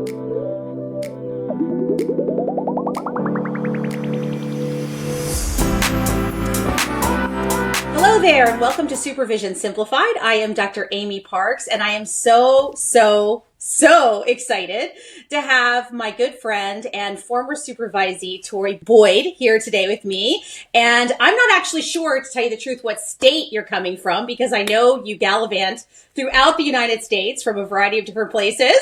Hello there, and welcome to Supervision Simplified. I am Dr. Amy Parks, and I am so excited to have my good friend and former supervisee, Torre Boyd, here today with me. And I'm not actually sure, to tell you the truth, what state you're coming from, because I know you gallivant throughout the United States from a variety of different places.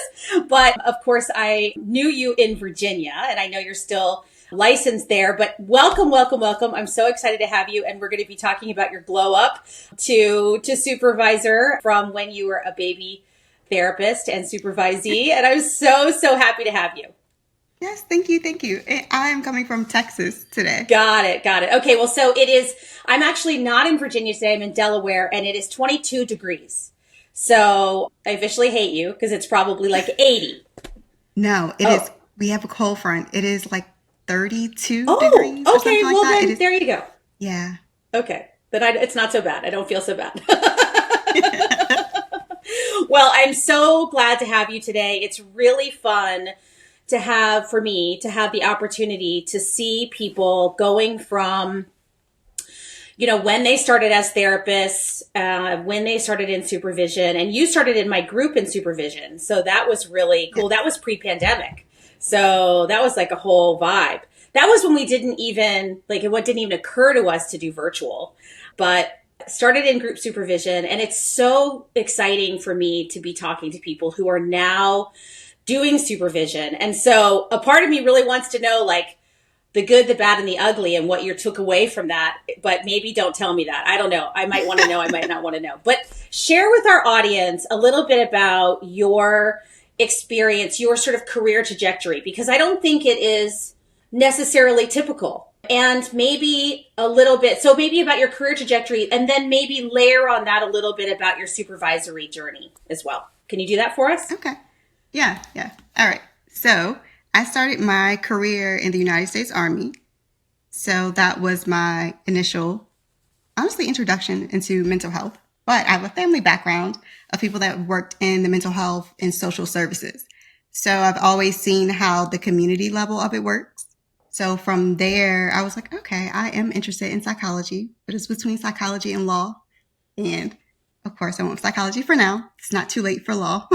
But of course, I knew you in Virginia, and I know you're still licensed there, but welcome. I'm so excited to have you. And we're going to be talking about your glow up to supervisor from when you were a baby therapist and supervisee. And I'm so happy to have you. Yes, thank you. I'm coming from Texas today. Got it. Okay, well, so I'm actually not in Virginia today. I'm in Delaware, and it is 22 degrees. So I officially hate you because it's probably like 80. No, it is. We have a cold front. It is like 32 degrees. Okay, well like then there you go. Yeah. Okay, then it's not so bad. I don't feel so bad. Well, I'm so glad to have you today. It's really fun for me to have the opportunity to see people going from, when they started as therapists, when they started in supervision, and you started in my group in supervision. So that was really cool. That was pre-pandemic. So that was like a whole vibe. That was when we didn't even occur to us to do virtual, but started in group supervision. And it's so exciting for me to be talking to people who are now doing supervision. And so a part of me really wants to know like the good, the bad, and the ugly and what you took away from that. But maybe don't tell me that. I don't know. I might want to know. I might not want to know. But share with our audience a little bit about your experience, your sort of career trajectory, because I don't think it is necessarily typical. And maybe a little bit, so maybe about your career trajectory, and then maybe layer on that a little bit about your supervisory journey as well. Can you do that for us? Okay. Yeah. All right. So I started my career in the United States Army. So that was my initial, honestly, introduction into mental health. But I have a family background of people that worked in the mental health and social services. So I've always seen how the community level of it works. So from there, I was like, okay, I am interested in psychology, but it's between psychology and law. And of course, I went with psychology for now. It's not too late for law.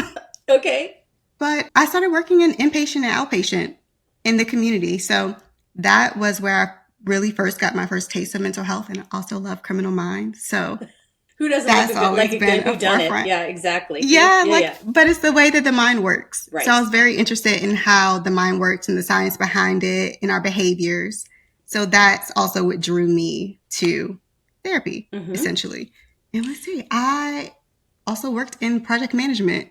Okay. But I started working in inpatient and outpatient in the community. So that was where I really first got my first taste of mental health, and I also love Criminal Minds. So who doesn't like a good whodunit? Yeah, exactly. Yeah. But it's the way that the mind works. Right. So I was very interested in how the mind works and the science behind it and our behaviors. So that's also what drew me to therapy, essentially. And let's see, I also worked in project management.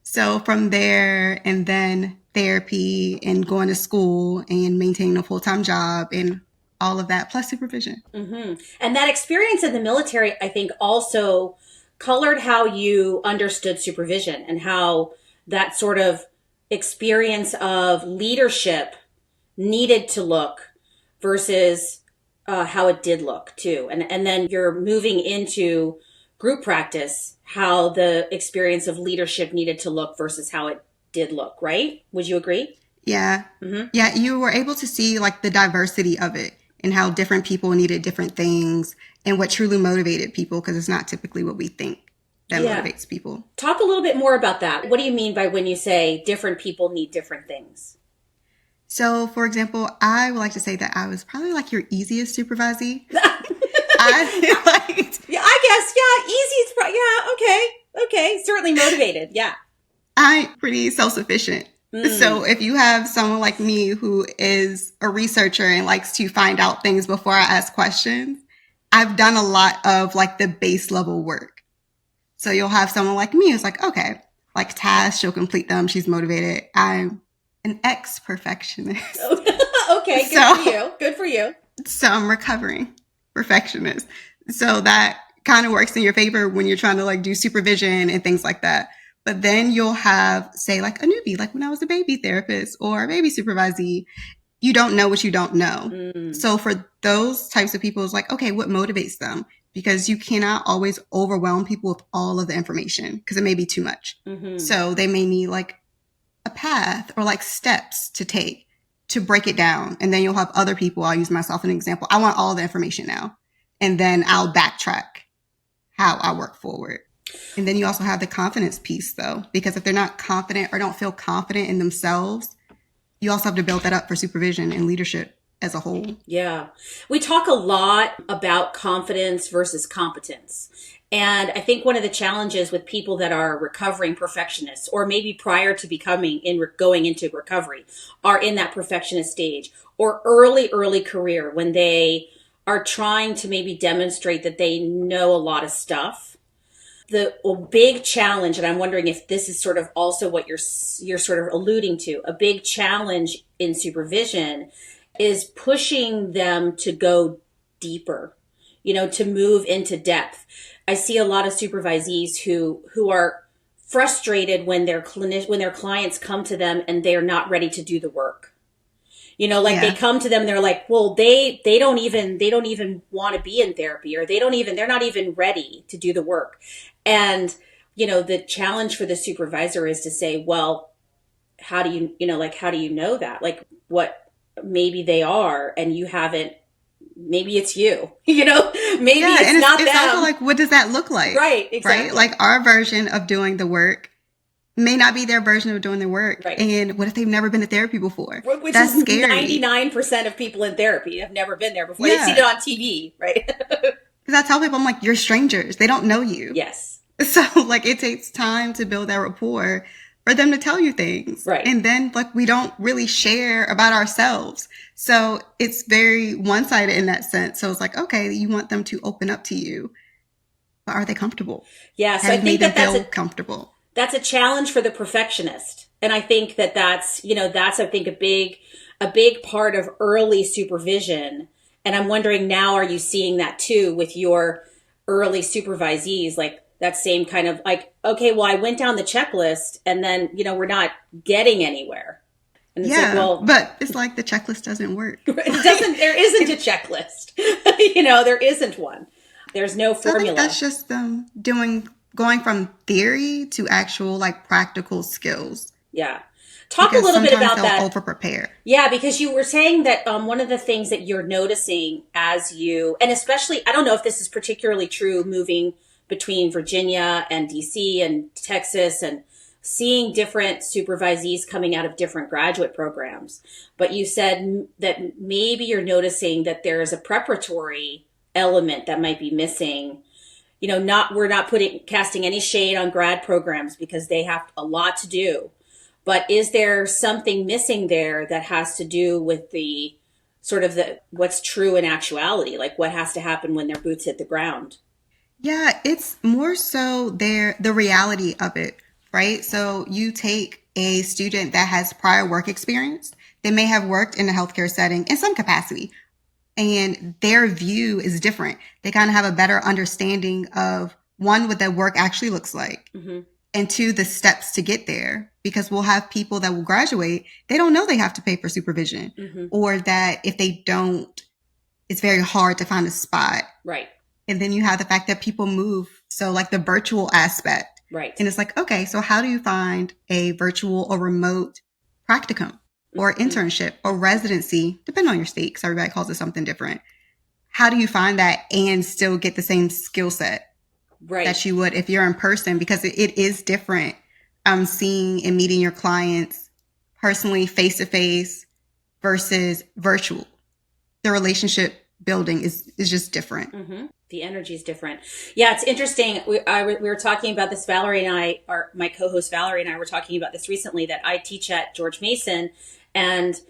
So from there, and then therapy and going to school and maintaining a full-time job and all of that, plus supervision. And that experience in the military, I think, also colored how you understood supervision and how that sort of experience of leadership needed to look versus how it did look too. And then you're moving into group practice, how the experience of leadership needed to look versus how it did look, right? Would you agree? Yeah. Yeah, you were able to see like the diversity of it and how different people needed different things and what truly motivated people, because it's not typically what we think that motivates people. Talk a little bit more about that. What do you mean by when you say different people need different things? So, for example, I would like to say that I was probably like your easiest supervisee. Okay. Certainly motivated. Yeah. I'm pretty self-sufficient. So if you have someone like me who is a researcher and likes to find out things before I ask questions, I've done a lot of like the base level work. So you'll have someone like me who's like, okay, like tasks, she'll complete them. She's motivated. I'm an ex-perfectionist. Okay. Good for you. So I'm recovering perfectionist. So that kind of works in your favor when you're trying to like do supervision and things like that. But then you'll have, say, like a newbie, like when I was a baby therapist or a baby supervisee, you don't know what you don't know. So for those types of people, it's like, okay, what motivates them? Because you cannot always overwhelm people with all of the information because it may be too much. So they may need like a path or like steps to take to break it down. And then you'll have other people. I'll use myself as an example. I want all the information now. And then I'll backtrack how I work forward. And then you also have the confidence piece though, because if they're not confident or don't feel confident in themselves, you also have to build that up for supervision and leadership as a whole. Yeah. We talk a lot about confidence versus competence. And I think one of the challenges with people that are recovering perfectionists, or maybe prior to going into recovery, are in that perfectionist stage, or early career when they are trying to maybe demonstrate that they know a lot of stuff. The big challenge, and I'm wondering if this is sort of also what you're sort of alluding to, a big challenge in supervision is pushing them to go deeper, to move into depth. I see a lot of supervisees who are frustrated when their clients come to them and they're not ready to do the work. They come to them, they're like, well, they don't even want to be in therapy, or they're not even ready to do the work. And, the challenge for the supervisor is to say, well, how do you know that? Like, what, maybe they are, and you haven't, maybe it's you, maybe it's not them. It's also like, what does that look like? Right. Exactly. Right. Like our version of doing the work may not be their version of doing the work. Right. And what if they've never been to therapy before? Which That's is scary. 99% of people in therapy have never been there before. Yeah. They've seen it on TV, right? Because I tell people, I'm like, you're strangers. They don't know you. Yes. So like it takes time to build that rapport for them to tell you things. Right. And then like we don't really share about ourselves. So it's very one-sided in that sense. So it's like, okay, you want them to open up to you, but are they comfortable? Yeah. So I think that's comfortable. That's a challenge for the perfectionist. And I think that's I think a big part of early supervision. And I'm wondering now, are you seeing that too with your early supervisees? Like that same kind of like, okay, well, I went down the checklist and then, we're not getting anywhere. And it's like, well, but it's like the checklist doesn't work. There isn't a checklist. There isn't one. There's no formula. I think that's just going from theory to actual like practical skills. Yeah. Talk a little bit about that. Over prepare. Yeah, because you were saying that one of the things that you're noticing as and especially, I don't know if this is particularly true moving between Virginia and DC and Texas and seeing different supervisees coming out of different graduate programs. But you said that maybe you're noticing that there is a preparatory element that might be missing. We're not casting any shade on grad programs because they have a lot to do. But is there something missing there that has to do with the sort of what's true in actuality? Like what has to happen when their boots hit the ground? Yeah, it's more so the reality of it, right? So you take a student that has prior work experience. They may have worked in a healthcare setting in some capacity, and their view is different. They kind of have a better understanding of one, what that work actually looks like, mm-hmm. and two, the steps to get there. Because we'll have people that will graduate, they don't know they have to pay for supervision, mm-hmm. or that if they don't, it's very hard to find a spot. Right. And then you have the fact that people move. So like the virtual aspect. Right. And it's like, okay, so how do you find a virtual or remote practicum or internship or residency, depending on your state, because everybody calls it something different. How do you find that and still get the same skill set that you would if you're in person? Because it is different. Seeing and meeting your clients personally, face to face versus virtual. The relationship building is just different. Mm-hmm. The energy is different. Yeah, it's interesting. We were talking about this, Valerie and I, my co-host Valerie and I were talking about this recently, that I teach at George Mason and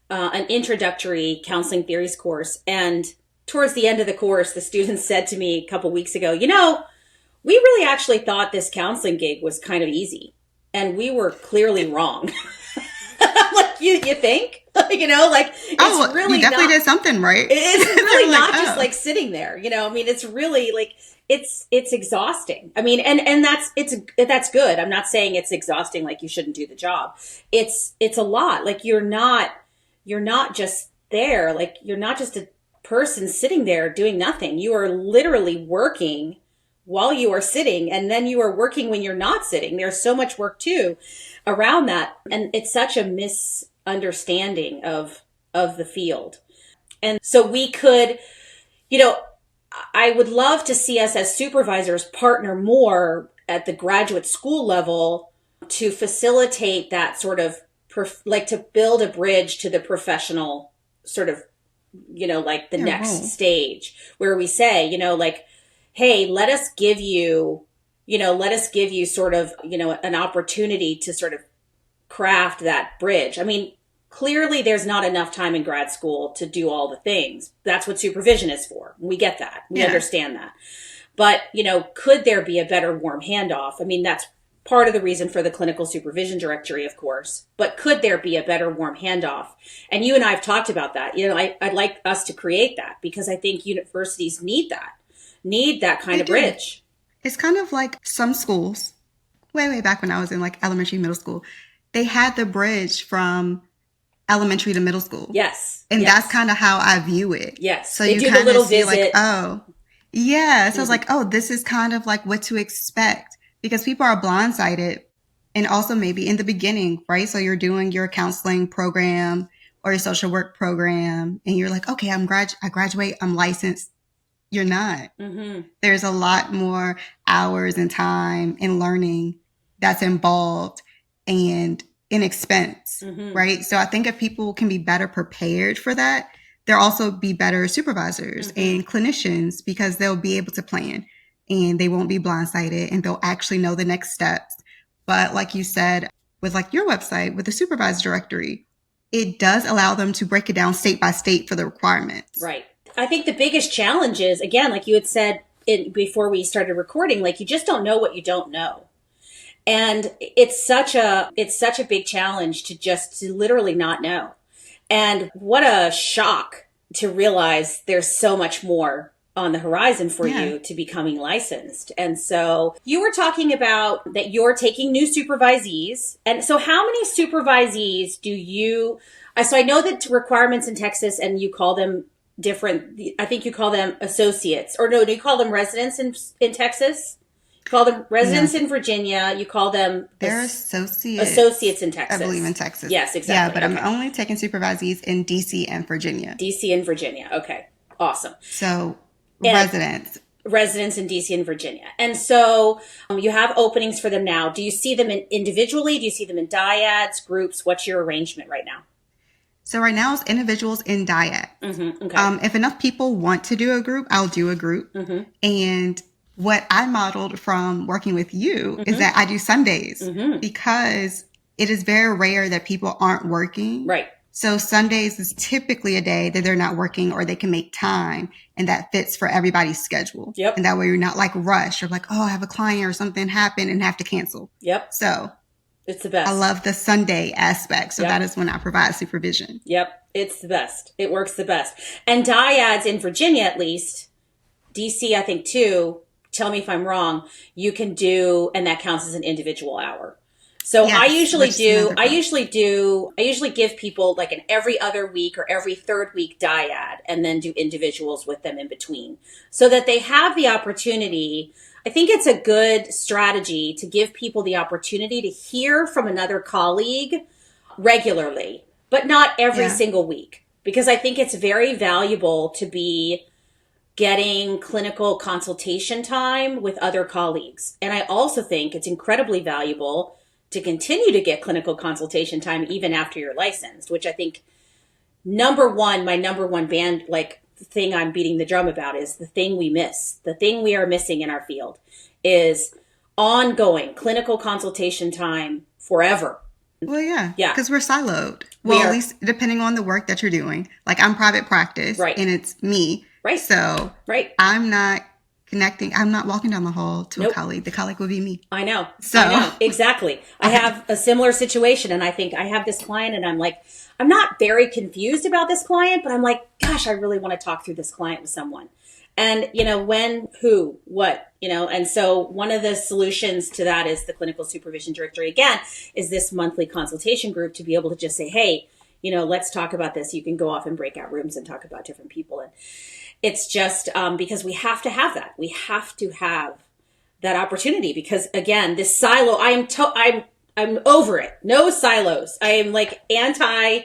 an introductory counseling theories course. And towards the end of the course, the students said to me a couple weeks ago, we really actually thought this counseling gig was kind of easy. And we were clearly wrong. I'm like, you think? It's really you definitely did something right. It's really not just like sitting there, it's really like, it's exhausting. I mean, and that's good. I'm not saying it's exhausting, like you shouldn't do the job. It's a lot. Like you're not just there. Like you're not just a person sitting there doing nothing. You are literally working while you are sitting, and then you are working when you're not sitting. There's so much work too around that. And it's such a misunderstanding of the field. And so we could, I would love to see us as supervisors partner more at the graduate school level to facilitate that sort of, to build a bridge to the professional sort of, like the next stage where we say, hey, let us give you sort of, an opportunity to sort of craft that bridge. I mean, clearly there's not enough time in grad school to do all the things. That's what supervision is for. We get that. We understand that. But, could there be a better warm handoff? I mean, that's part of the reason for the clinical supervision directory, of course. But could there be a better warm handoff? And you and I have talked about that. I'd like us to create that because I think universities need that kind of bridge. It's kind of like some schools, way back when I was in like elementary, middle school, they had the bridge from elementary to middle school. Yes. And that's kind of how I view it. Yes. So they you do kind the little of see visit. like, oh, yeah. So I was like, oh, this is kind of like what to expect because people are blindsided. And also maybe in the beginning, right? So you're doing your counseling program or your social work program and you're like, okay, I graduate, I'm licensed. You're not. Mm-hmm. There's a lot more hours and time and learning that's involved and in expense, right? So I think if people can be better prepared for that, they'll also be better supervisors and clinicians because they'll be able to plan and they won't be blindsided and they'll actually know the next steps. But like you said, with like your website, with the supervised directory, it does allow them to break it down state by state for the requirements. Right. I think the biggest challenge is, again, like you had said before we started recording, like you just don't know what you don't know. And it's such a big challenge to literally not know. And what a shock to realize there's so much more on the horizon for you to becoming licensed. And so you were talking about that you're taking new supervisees. And so how many supervisees do you, so I know that requirements in Texas and you call them different, I think you call them associates, or no, do you call them residents in Texas? You call them residents in Virginia. You call them they're associates in Texas. I believe in Texas. Yes, exactly. Yeah, but I'm only taking supervisees in DC and Virginia. DC and Virginia. Okay. Awesome. So residents in DC and Virginia. And so you have openings for them now. Do you see them individually? Do you see them in dyads, groups? What's your arrangement right now? So right now it's individuals in dyad. Okay. If enough people want to do a group, I'll do a group. And what I modeled from working with you is that I do Sundays because it is very rare that people aren't working. Right. So Sundays is typically a day that they're not working or they can make time and that fits for everybody's schedule. Yep. And that way you're not like rushed or like, oh, I have a client or something happen and have to cancel. Yep. So it's the best. I love the Sunday aspect. So that is when I provide supervision. Yep. It's the best. It works the best. And dyads in Virginia, at least, DC, I think too, tell me if I'm wrong, you can do, and that counts as an individual hour. So yes, I usually give people like an every other week or every third week dyad and then do individuals with them in between so that they have the opportunity. I think it's a good strategy to give people the opportunity to hear from another colleague regularly, but not every single week, because I think it's very valuable to be getting clinical consultation time with other colleagues. And I also think it's incredibly valuable to continue to get clinical consultation time even after you're licensed, which I think my number one thing I'm beating the drum about is the thing we miss. The thing we are missing in our field is ongoing clinical consultation time forever. Well, yeah. Because we're siloed. Well, at least depending on the work that you're doing. Like I'm private practice and it's me. Right. So I'm not connecting. I'm not walking down the hall to a colleague. The colleague would be me. I know. Exactly. I have a similar situation and I think I have this client and I'm like, I'm not very confused about this client, but I'm like, gosh, I really want to talk through this client with someone. And, when, who, what, and so one of the solutions to that is the clinical supervision directory, again, is this monthly consultation group to be able to just say, hey, let's talk about this. You can go off in breakout rooms and talk about different people. And it's just because we have to have that. We have to have that opportunity, because again, this silo, I'm over it. No silos. I am like anti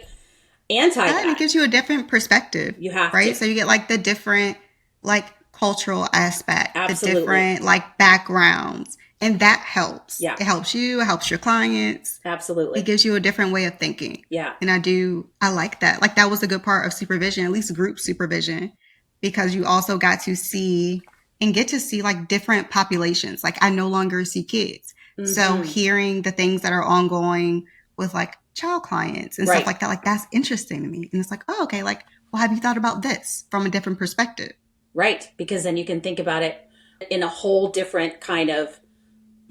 And that. it gives you a different perspective. You have right? to. So you get like the different like cultural aspect, Absolutely. the different like backgrounds. And that helps. Yeah. It helps you. It helps your clients. Absolutely. It gives you a different way of thinking. Yeah. And I like that. Like that was a good part of supervision, at least group supervision, because you also got to see and get to see like different populations. Like I no longer see kids. So hearing the things that are ongoing with like child clients and stuff like that, like that's interesting to me. And it's like, oh, okay, like, well, have you thought about this from a different perspective? Right. Because then you can think about it in a whole different kind of,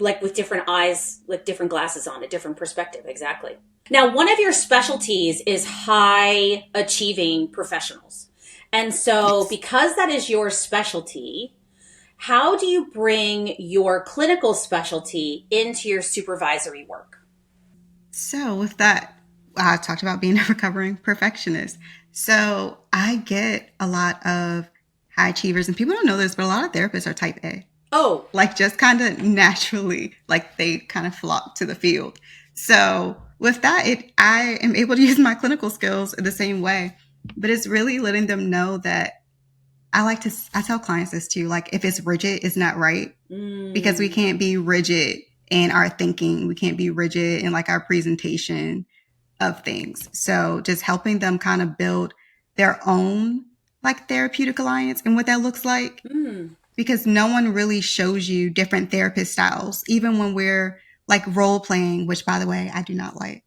like with different eyes, like different glasses on, a different perspective. Exactly. Now, one of your specialties is high achieving professionals. And so because that is your specialty, how do you bring your clinical specialty into your supervisory work? So with that, I talked about being a recovering perfectionist. So I get a lot of high achievers, and people don't know this, but a lot of therapists are type A. Oh, Like just kind of naturally, like they kind of flock to the field. So with that, I am able to use my clinical skills in the same way, but it's really letting them know that I tell clients this too, like if it's rigid, it's not right, because we can't be rigid in our thinking. We can't be rigid in like our presentation of things. So just helping them kind of build their own like therapeutic alliance and what that looks like. Because no one really shows you different therapist styles, even when we're like role playing, which by the way, I do not like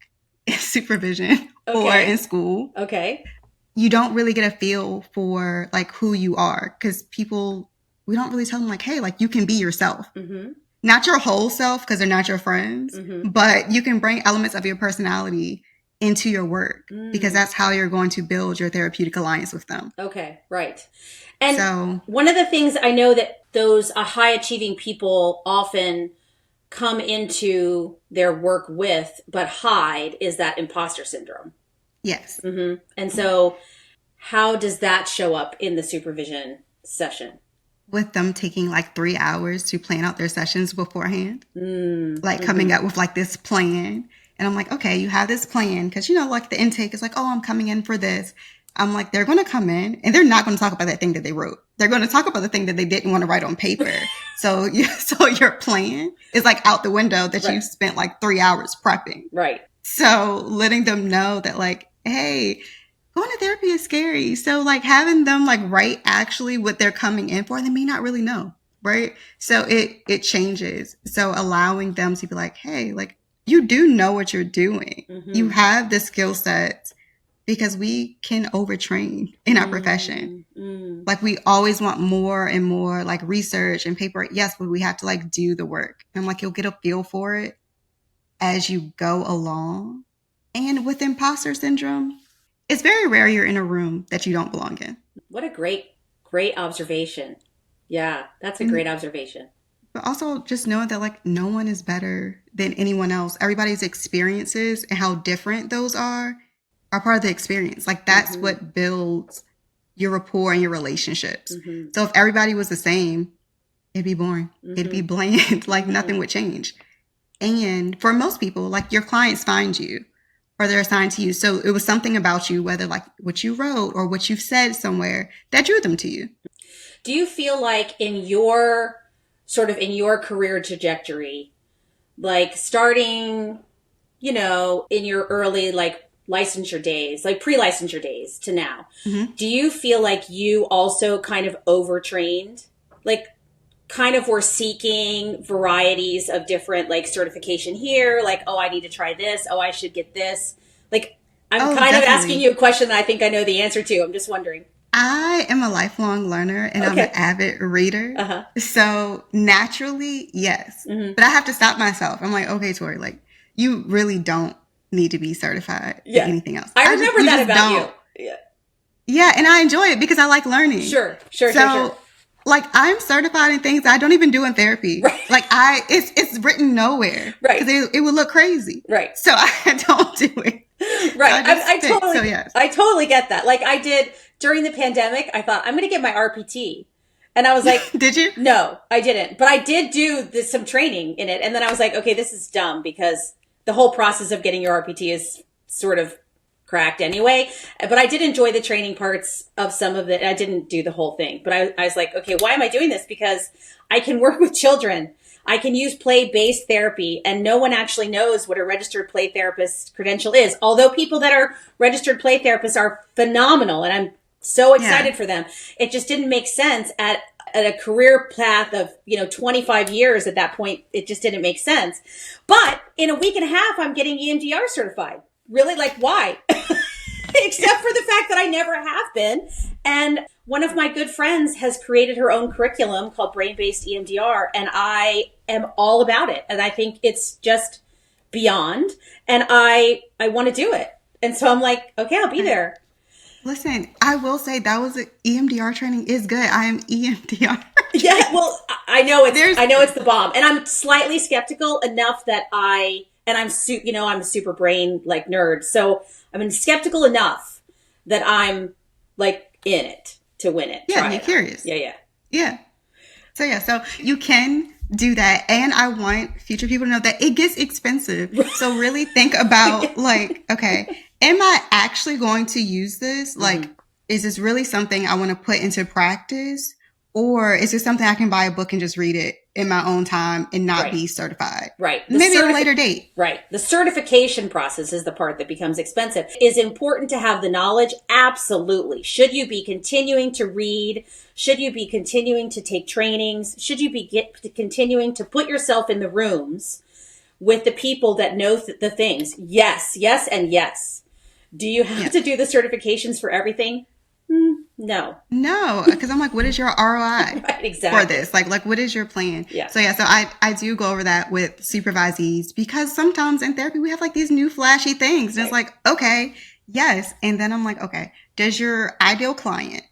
in supervision or in school. Okay. You don't really get a feel for like who you are, because we don't really tell them like, hey, like you can be yourself. Not your whole self, because they're not your friends, but you can bring elements of your personality into your work, because that's how you're going to build your therapeutic alliance with them. Okay, right. And so, one of the things I know that those high achieving people often come into their work with, but hide, is that imposter syndrome. yes. And so how does that show up in the supervision session? With them taking like 3 hours to plan out their sessions beforehand, like coming up with like this plan. And I'm like, okay, you have this plan, because, you know, like the intake is like, oh, I'm coming in for this. I'm like, they're going to come in and they're not going to talk about that thing that they wrote. They're going to talk about the thing that they didn't want to write on paper. So your plan is like out the window that you spent like 3 hours prepping. Right. So letting them know that like, hey, going to therapy is scary. So like having them like write actually what they're coming in for, they may not really know. Right. So it changes. So allowing them to be like, hey, like you do know what you're doing. You have the skill sets, because we can overtrain in our profession. Like we always want more and more like research and paper. Yes, but we have to like do the work. And I'm like, you'll get a feel for it as you go along. And with imposter syndrome, it's very rare you're in a room that you don't belong in. What a great observation. Yeah, that's a great observation. But also just knowing that like no one is better than anyone else. Everybody's experiences and how different those are part of the experience. Like that's what builds your rapport and your relationships. So if everybody was the same, it'd be boring. It'd be bland. Like nothing would change. And for most people, like your clients find you, or they're assigned to you. So it was something about you, whether like what you wrote or what you've said somewhere, that drew them to you. Do you feel like in your career trajectory, like starting, you know, in your early like licensure days, like pre-licensure days to now, do you feel like you also kind of overtrained, like kind of were seeking varieties of different like certification here, like, oh, I need to try this, oh, I should get this, like I'm kind of asking you a question that I think I know the answer to. I'm just wondering. I am a lifelong learner, and I'm an avid reader. So naturally, yes. But I have to stop myself. I'm like, okay, Tori, like you really don't need to be certified in anything else. I remember that about you. Yeah, and I enjoy it because I like learning. Sure. Like I'm certified in things I don't even do in therapy. Right. Like it's written nowhere. Right. Because it would look crazy. Right. So I don't do it. Right. So I totally get that. Like I did during the pandemic, I thought I'm going to get my RPT. And I was like, Did you? no, I didn't. But I did do some training in it. And then I was like, okay, this is dumb because the whole process of getting your RPT is sort of cracked anyway. But I did enjoy the training parts of some of it. I didn't do the whole thing. But I was like, okay, why am I doing this? Because I can work with children. I can use play-based therapy, and no one actually knows what a registered play therapist credential is. Although people that are registered play therapists are phenomenal, and I'm so excited for them. It just didn't make sense at a career path of, 25 years at that point. It just didn't make sense. But in a week and a half, I'm getting EMDR certified. Really? Like, why? Except for the fact that I never have been. And one of my good friends has created her own curriculum called Brain-Based EMDR, and I am all about it. And I think it's just beyond, and I want to do it. And so I'm like, okay, I'll be there. Listen, I will say EMDR training is good. I am EMDR. Yeah, well, I know it's the bomb, and I'm slightly skeptical enough that I'm a super brain like nerd, so I'm skeptical enough that I'm like in it to win it. Yeah, you're curious. Yeah. So you can do that, and I want future people to know that it gets expensive. So really think about like, okay, am I actually going to use this? Like, is this really something I want to put into practice? Or is this something I can buy a book and just read it in my own time and not be certified? Right. Maybe at a later date. Right. The certification process is the part that becomes expensive. Is important to have the knowledge? Absolutely. Should you be continuing to read? Should you be continuing to take trainings? Should you be continuing to put yourself in the rooms with the people that know the things? Yes, and yes. Do you have to do the certifications for everything? No, because I'm like, what is your ROI for this? Like, what is your plan? Yeah. So I do go over that with supervisees, because sometimes in therapy we have like these new flashy things. And it's like, okay, yes. And then I'm like, okay, does your ideal client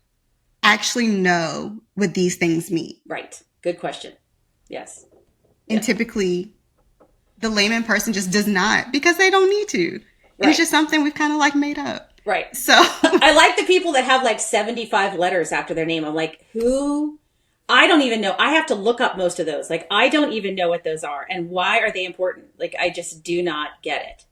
actually know what these things mean? Right. Good question. Yes. And typically the layman person just does not, because they don't need to. Right. It's just something we've kind of like made up. Right. So I like the people that have like 75 letters after their name. I'm like, who? I don't even know. I have to look up most of those. Like, I don't even know what those are and why are they important? Like, I just do not get it.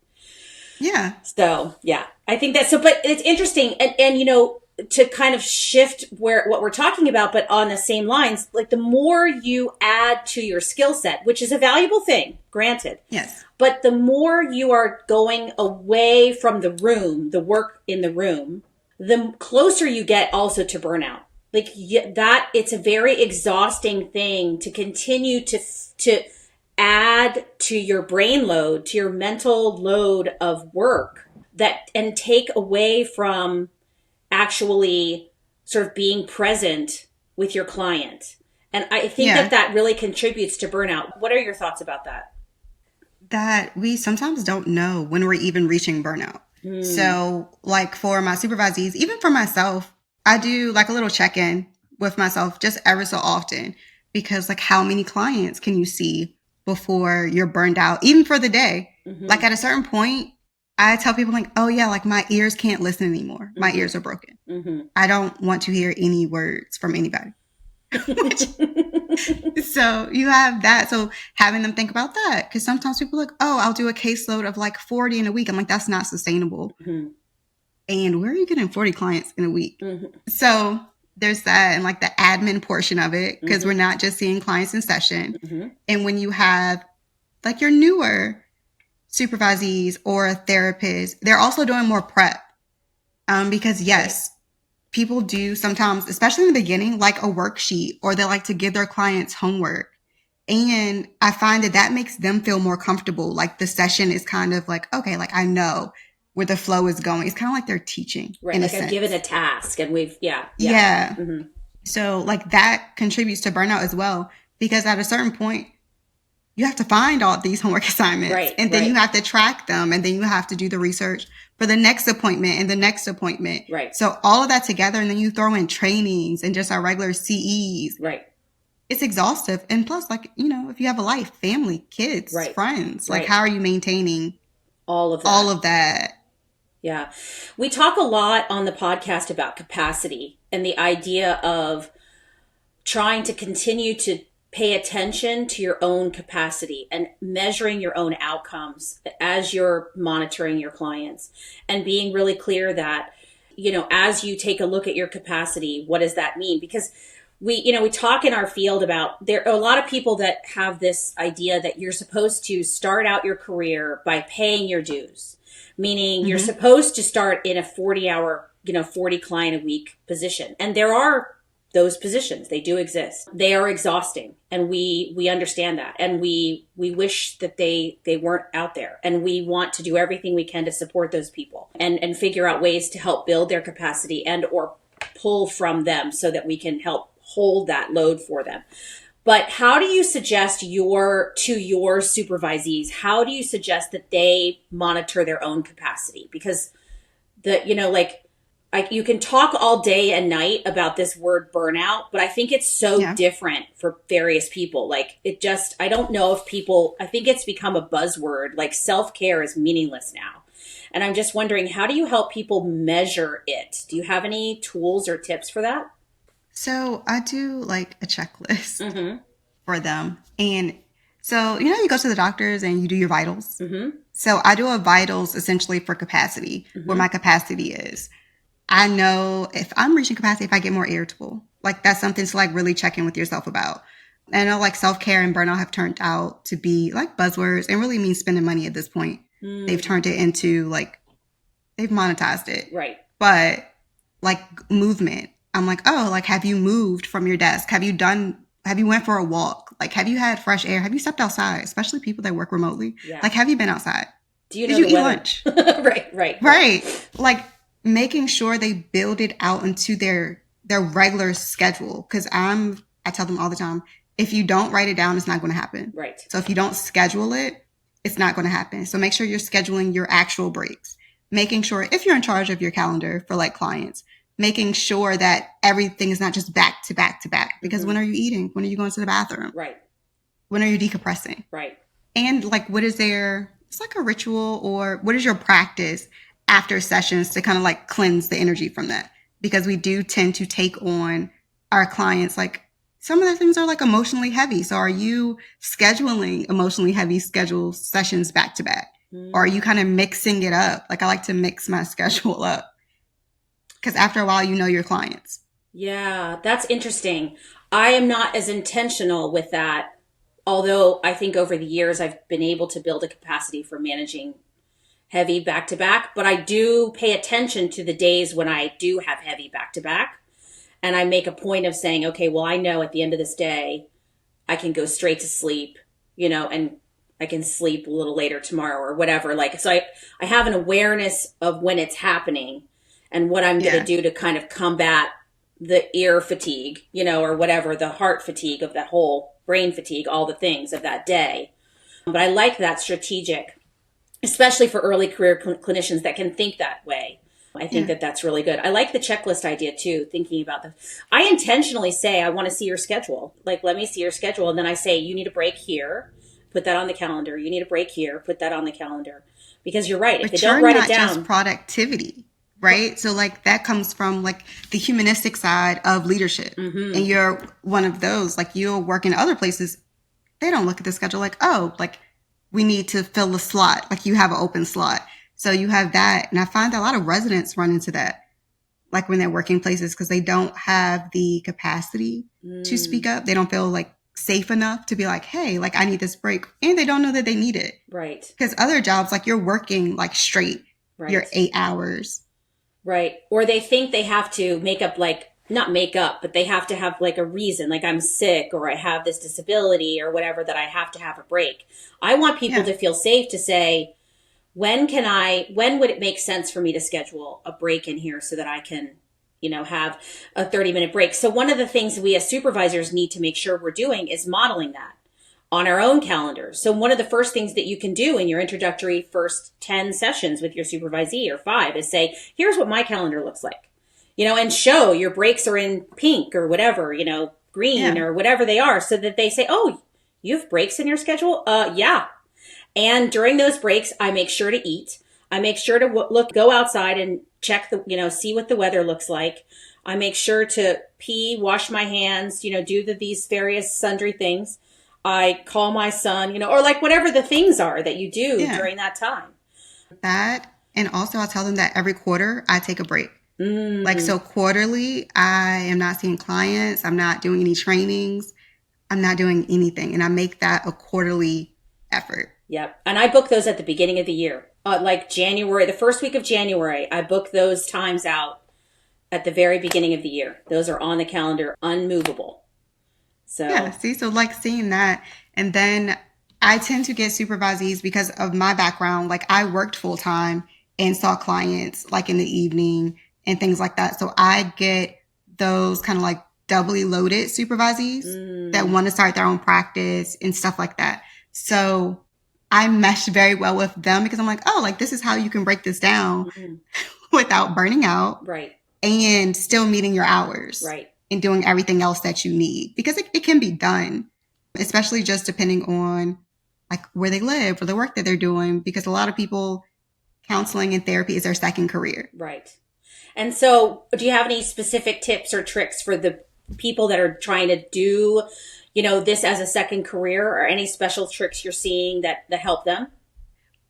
Yeah. So, yeah, I think that's so, but it's interesting. And to kind of shift what we're talking about, but on the same lines, like the more you add to your skill set, which is a valuable thing, granted. Yes. But the more you are going away from the room, the work in the room, the closer you get also to burnout. Like that, it's a very exhausting thing to continue to add to your brain load, to your mental load of work and take away from actually sort of being present with your client. And I think that really contributes to burnout. What are your thoughts about that? That we sometimes don't know when we're even reaching burnout. So like for my supervisees, even for myself, I do like a little check-in with myself just ever so often, because like how many clients can you see before you're burned out, even for the day? Like at a certain point, I tell people like, oh yeah, like my ears can't listen anymore. My ears are broken. I don't want to hear any words from anybody. So you have that. So having them think about that, because sometimes people are like, oh, I'll do a caseload of like 40 in a week. I'm like, that's not sustainable. And where are you getting 40 clients in a week? So there's that, and like the admin portion of it, because we're not just seeing clients in session. And when you have like your newer supervisees or a therapist, they're also doing more prep. Because yes, people do sometimes, especially in the beginning, like a worksheet, or they like to give their clients homework. And I find that makes them feel more comfortable. Like the session is kind of like, okay, like I know where the flow is going. It's kind of like they're teaching. Right. Like I'm given a task and we've, So like that contributes to burnout as well, because at a certain point, you have to find all these homework assignments, and then you have to track them, and then you have to do the research for the next appointment and the next appointment. Right. So all of that together, and then you throw in trainings and just our regular CEs. Right. It's exhaustive. And plus, like, if you have a life, family, kids, friends, like how are you maintaining all of that? Yeah. We talk a lot on the podcast about capacity and the idea of trying to continue to pay attention to your own capacity and measuring your own outcomes as you're monitoring your clients, and being really clear that, as you take a look at your capacity, what does that mean? Because we talk in our field about, there are a lot of people that have this idea that you're supposed to start out your career by paying your dues, meaning you're supposed to start in a 40-hour, 40 client a week position. And there are those positions. They do exist. They are exhausting. And we understand that. And we wish that they weren't out there. And we want to do everything we can to support those people and figure out ways to help build their capacity and or pull from them so that we can help hold that load for them. But how do you suggest to your supervisees, how do you suggest that they monitor their own capacity? Because you can talk all day and night about this word burnout, but I think it's so different for various people. I don't know if I think it's become a buzzword. Like, self-care is meaningless now. And I'm just wondering, how do you help people measure it? Do you have any tools or tips for that? So I do like a checklist for them. And so, you go to the doctors and you do your vitals. So I do a vitals essentially for capacity, where my capacity is. I know if I'm reaching capacity, if I get more irritable, that's something to really check in with yourself about. And I know self-care and burnout have turned out to be buzzwords and really mean spending money at this point. They've turned it into they've monetized it. Right. But movement, I'm have you moved from your desk? Have you went for a walk? Have you had fresh air? Have you stepped outside? Especially people that work remotely. Yeah. Have you been outside? Did you eat lunch? Right. Making sure they build it out into their regular schedule. Because I tell them all the time, if you don't write it down, it's not going to happen. Right. So if you don't schedule it, it's not going to happen. So make sure you're scheduling your actual breaks. Making sure, if you're in charge of your calendar for clients, making sure that everything is not just back to back to back. Because when are you eating? When are you going to the bathroom? Right. When are you decompressing? Right. And what is it's a ritual, or what is your practice after sessions to kind of cleanse the energy from that? Because we do tend to take on our clients, some of the things are emotionally heavy. So are you scheduling emotionally heavy schedule sessions back to back? Or are you kind of mixing it up? I like to mix my schedule up. Because after a while, you know your clients. Yeah, that's interesting. I am not as intentional with that. Although I think over the years, I've been able to build a capacity for managing heavy back to back. But I do pay attention to the days when I do have heavy back to back. And I make a point of saying, okay, well, I know at the end of this day, I can go straight to sleep, and I can sleep a little later tomorrow or whatever. So I have an awareness of when it's happening and what I'm going to do to kind of combat the ear fatigue, or whatever, the heart fatigue of that whole brain fatigue, all the things of that day. But I like that strategic, especially for early career clinicians that can think that way. I think that that's really good. I like the checklist idea too, thinking about I intentionally say, I want to see your schedule. Let me see your schedule. And then I say, you need a break here, put that on the calendar. You need a break here, put that on the calendar. Because you're right. If they don't write it down. Just productivity, right? So that comes from the humanistic side of leadership. And you're one of those, you'll work in other places. They don't look at the schedule we need to fill the slot. You have an open slot. So you have that. And I find that a lot of residents run into that, when they're working places, because they don't have the capacity to speak up. They don't feel safe enough to be hey, I need this break. And they don't know that they need it. Right. Because other jobs, you're working straight, your 8 hours. Right. Or they think they have to make up not make up, but they have to have a reason, I'm sick or I have this disability or whatever, that I have to have a break. I want people to feel safe to say, when would it make sense for me to schedule a break in here so that I can, have a 30-minute break? So one of the things we as supervisors need to make sure we're doing is modeling that on our own calendars. So one of the first things that you can do in your introductory first 10 sessions with your supervisee, or 5, is say, here's what my calendar looks like, and show your breaks are in pink or whatever, green or whatever they are, so that they say, oh, you have breaks in your schedule? Yeah. And during those breaks, I make sure to eat. I make sure to go outside and check see what the weather looks like. I make sure to pee, wash my hands, do these various sundry things. I call my son, or like whatever the things are that you do during that time. That, and also I'll tell them that every quarter I take a break. Like, so quarterly, I am not seeing clients. I'm not doing any trainings. I'm not doing anything. And I make that a quarterly effort. Yep. And I book those at the beginning of the year. Like January, the first week of January, I book those times out at the very beginning of the year. Those are on the calendar, unmovable. So yeah, see, so like seeing that. And then I tend to get supervisees because of my background. Like, I worked full time and saw clients like in the evening and things like that. So I get those kind of like doubly loaded supervisees that want to start their own practice and stuff like that. So I mesh very well with them because I'm like, oh, like this is how you can break this down without burning out. Right. And still meeting your hours. Right. And doing everything else that you need, because it can be done, especially just depending on like where they live or the work that they're doing, because a lot of people, counseling and therapy is their second career. Right. And so do you have any specific tips or tricks for the people that are trying to do, this as a second career, or any special tricks you're seeing that help them?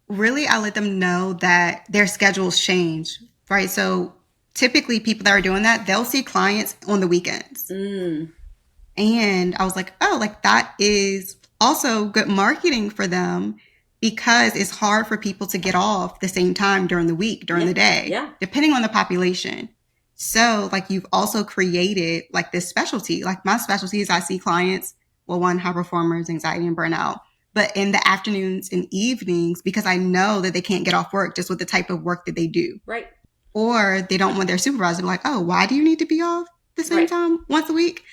Really, I let them know that their schedules change, right? So typically people that are doing that, they'll see clients on the weekends. And I was like, oh, like that is also good marketing for them, because it's hard for people to get off the same time during the week, during the day, depending on the population. So like you've also created like this specialty. Like my specialty is I see clients, well, one, high performers, anxiety and burnout, but in the afternoons and evenings, because I know that they can't get off work just with the type of work that they do. Right. Or they don't want their supervisor to be like, oh, why do you need to be off the same time once a week?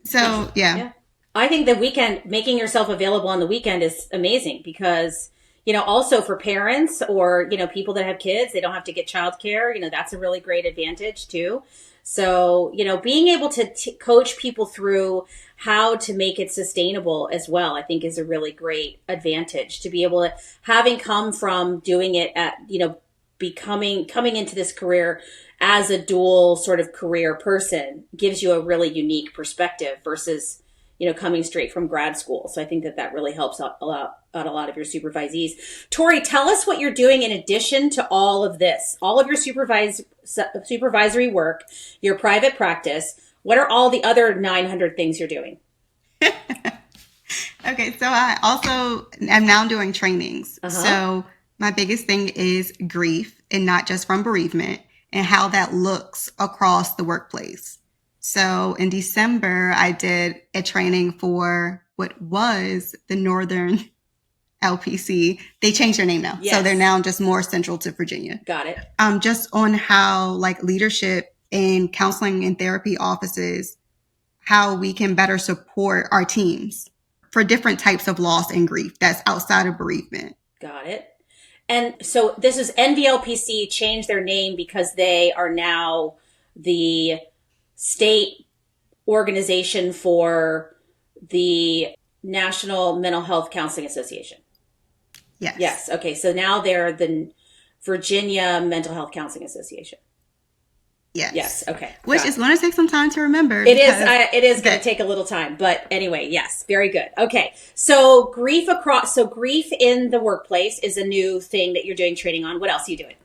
So, yeah. I think the weekend, making yourself available on the weekend is amazing because, also for parents or, people that have kids, they don't have to get childcare. That's a really great advantage too. So, being able to coach people through how to make it sustainable as well, I think is a really great advantage to be able to, having come from doing it at, coming into this career as a dual sort of career person gives you a really unique perspective versus, coming straight from grad school. So I think that really helps out a lot of your supervisees. Tori, tell us what you're doing in addition to all of this, all of your supervisory work, your private practice. What are all the other 900 things you're doing? Okay, so I also am now doing trainings. So my biggest thing is grief, and not just from bereavement, and how that looks across the workplace. So in December, I did a training for what was the Northern LPC. They changed their name now. Yes. So they're now just more central to Virginia. Got it. Just on how like leadership in counseling and therapy offices, how we can better support our teams for different types of loss and grief that's outside of bereavement. Got it. And so this is NVLPC changed their name because they are now the state organization for the National Mental Health Counseling Association. Yes. Yes. Okay. So now they're the Virginia Mental Health Counseling Association. Yes. Yes. Okay. Which is going to take some time to remember. It is going to take a little time, but anyway, yes, very good. Okay. So grief in the workplace is a new thing that you're doing training on. What else are you doing?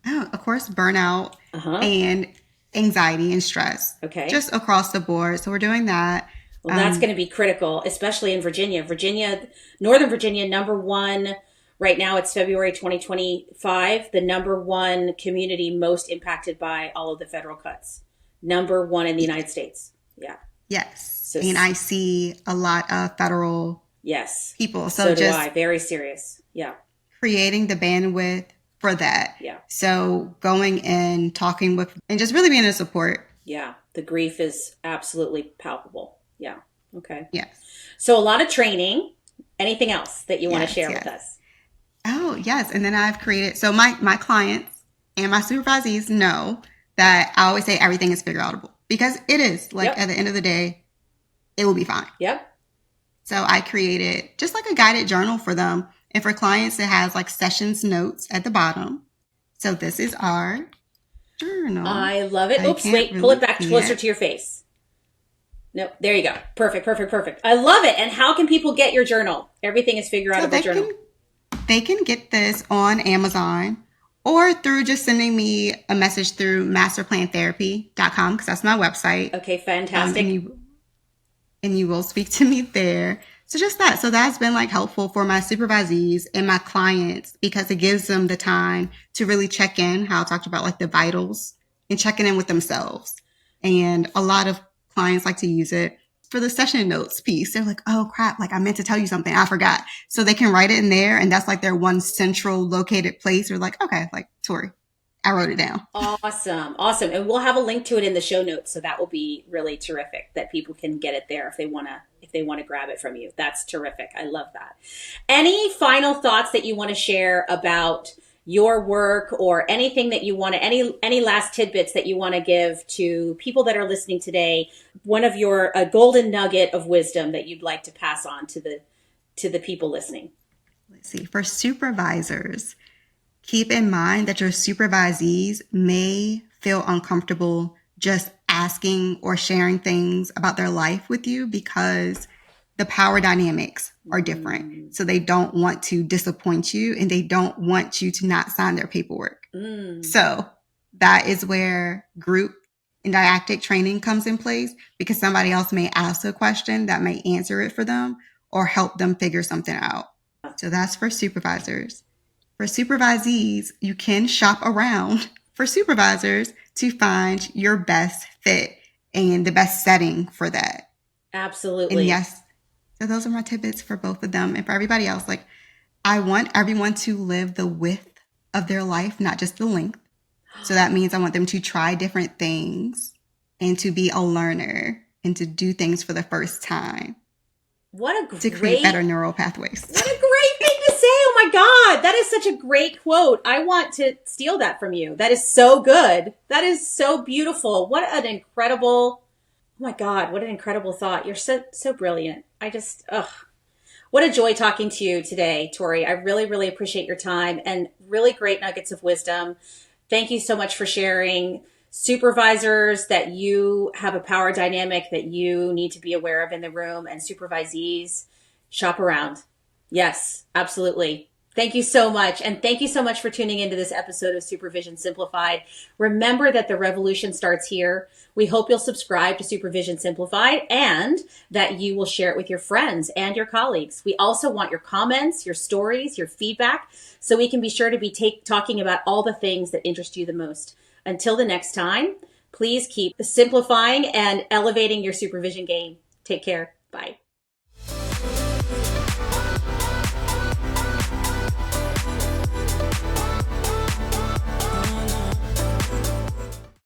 Oh, of course, burnout and anxiety and stress. Okay. Just across the board. So we're doing that. Well, that's going to be critical, especially in Virginia. Northern Virginia, number one. Right now, it's February 2025, the number one community most impacted by all of the federal cuts. Number one in the United States. Yeah. Yes. So, and I see a lot of federal people. So do I. Very serious. Yeah. Creating the bandwidth for that. Yeah. So going and talking with, and just really being a support. Yeah. The grief is absolutely palpable. Yeah. Okay. Yes. So a lot of training. Anything else that you want to share with us? Oh, yes. And then I've created, so my clients and my supervisees know that I always say everything is figure outable, because it is. Like at the end of the day, it will be fine. Yep. So I created just like a guided journal for them. And for clients, it has like sessions notes at the bottom. So this is our journal. I love it. I Oops, can't wait, pull really it back see closer it. to your face. Nope, there you go. Perfect, perfect, perfect. I love it. And how can people get your journal? Everything is figure So outable journal. they can get this on Amazon or through just sending me a message through masterplantherapy.com because that's my website. Okay, fantastic. And you will speak to me there. So just that. So that's been like helpful for my supervisees and my clients because it gives them the time to really check in, how I talked about like the vitals and checking in with themselves. And a lot of clients like to use it for the session notes piece. They're like, oh crap, like I meant to tell you something. I forgot. So they can write it in there and that's like their one central located place. Or like, okay, like Tori, I wrote it down. Awesome. Awesome. And we'll have a link to it in the show notes. So that will be really terrific that people can get it there if they want to grab it from you. That's terrific. I love that. Any final thoughts that you want to share about your work or anything that you want to, any last tidbits that you want to give to people that are listening today? One of your, a golden nugget of wisdom that you'd like to pass on to the people listening. Let's see. For supervisors, keep in mind that your supervisees may feel uncomfortable just asking or sharing things about their life with you because the power dynamics are different. So they don't want to disappoint you and they don't want you to not sign their paperwork. So that is where group and didactic training comes in place because somebody else may ask a question that may answer it for them or help them figure something out. So that's for supervisors. For supervisees, you can shop around for supervisors to find your best fit and the best setting for that. Absolutely. And yes, so those are my tidbits for both of them. And for everybody else, like I want everyone to live the width of their life, not just the length. So that means I want them to try different things and to be a learner and to do things for the first time. To create better neural pathways. What a great thing to say. Oh my God. That is such a great quote. I want to steal that from you. That is so good. That is so beautiful. What an incredible, oh my God, what an incredible thought. You're so brilliant. What a joy talking to you today, Tori. I really, really appreciate your time and really great nuggets of wisdom. Thank you so much for sharing. Supervisors, that you have a power dynamic that you need to be aware of in the room, and supervisees, shop around. Yes, absolutely. Thank you so much. And thank you so much for tuning into this episode of Supervision Simplified. Remember that the revolution starts here. We hope you'll subscribe to Supervision Simplified and that you will share it with your friends and your colleagues. We also want your comments, your stories, your feedback, so we can be sure to be talking about all the things that interest you the most. Until the next time, please keep simplifying and elevating your supervision game. Take care. Bye.